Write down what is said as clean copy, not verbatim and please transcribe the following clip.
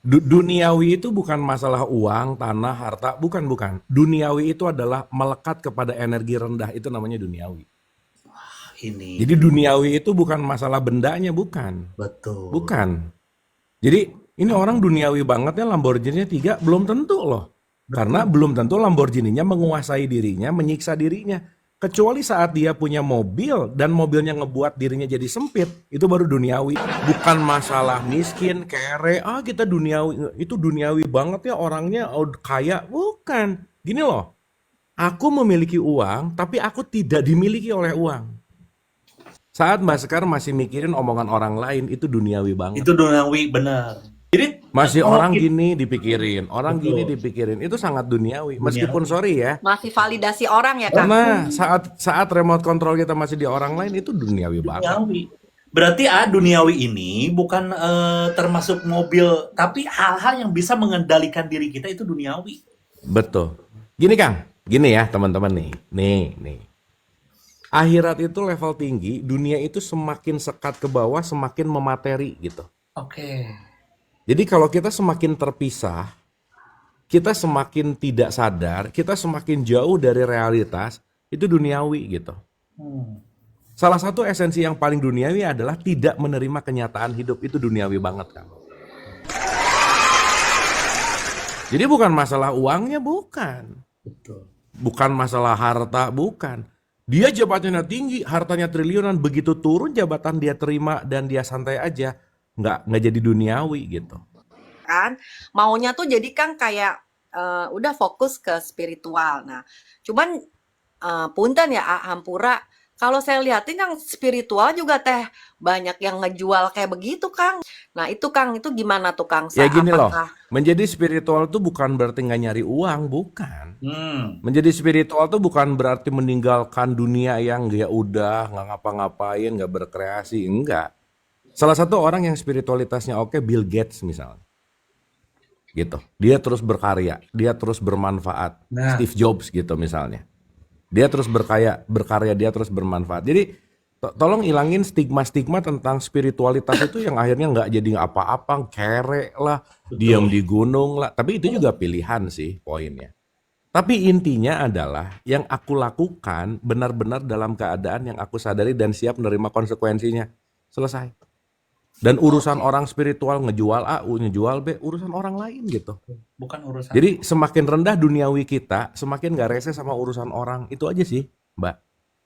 Duniawi itu bukan masalah uang, tanah, harta, bukan. Duniawi itu adalah melekat kepada energi rendah, itu namanya duniawi. Ini Jadi duniawi itu bukan masalah bendanya, bukan. betul. Bukan. Jadi ini orang duniawi bangetnya Lamborghini 3 belum tentu loh. Karena Betul. belum tentu Lamborghini-nya menguasai dirinya, menyiksa dirinya. Kecuali saat dia punya mobil dan mobilnya ngebuat dirinya jadi sempit, itu baru duniawi. Bukan masalah miskin, kere, kita duniawi, itu duniawi banget ya orangnya kaya, bukan. Gini loh, aku memiliki uang, tapi aku tidak dimiliki oleh uang. Saat Mbak Sekar masih mikirin omongan orang lain, itu duniawi banget. Itu duniawi benar. Jadi Masih kalau orang kita gini dipikirin, orang gini betul dipikirin, itu sangat duniawi. Meskipun duniawi. sorry ya, Masih validasi orang ya, Kang? karena saat saat remote control kita masih di orang lain itu duniawi banget. Duniawi. Berarti duniawi ini bukan termasuk mobil, tapi hal-hal yang bisa mengendalikan diri kita itu duniawi. Betul. Gini Kang, gini ya teman-teman nih. Nih. Akhirat itu level tinggi, dunia itu semakin sekat ke bawah, semakin memateri gitu. Oke. Jadi kalau kita semakin terpisah, kita semakin tidak sadar, kita semakin jauh dari realitas, itu duniawi gitu. Hmm. Salah satu esensi yang paling duniawi adalah tidak menerima kenyataan hidup, itu duniawi banget kan. Jadi bukan masalah uangnya, bukan. Betul. Bukan masalah harta, bukan. Dia jabatannya tinggi, hartanya triliunan, begitu turun jabatan dia terima dan dia santai aja, nggak jadi duniawi gitu. Kan maunya tuh jadi kan kayak udah fokus ke spiritual. Nah, cuman punten ya Hampura, kalau saya lihatin yang spiritual juga teh banyak yang ngejual kayak begitu, Kang. Nah, itu Kang, itu gimana tuh Kang? Ya gini loh, Apakah menjadi spiritual tuh bukan berarti nggak nyari uang, bukan. Hmm. Menjadi spiritual tuh bukan berarti meninggalkan dunia yang ya udah nggak ngapa-ngapain, nggak berkreasi, enggak. Salah satu orang yang spiritualitasnya oke, Bill Gates misalnya, gitu. Dia terus berkarya, dia terus bermanfaat. Nah, Steve Jobs gitu misalnya. Dia terus berkarya, dia terus bermanfaat. Jadi tolong ilangin stigma-stigma tentang spiritualitas itu yang akhirnya nggak jadi apa-apa, kere lah, diam betul. di gunung lah. Tapi itu juga pilihan sih poinnya. Tapi intinya adalah yang aku lakukan benar-benar dalam keadaan yang aku sadari dan siap menerima konsekuensinya. Selesai. Dan urusan Oke. orang spiritual ngejual A, ngejual B, urusan orang lain gitu. Bukan urusan. Jadi semakin rendah duniawi kita, semakin gak rese sama urusan orang. Itu aja sih, Mbak.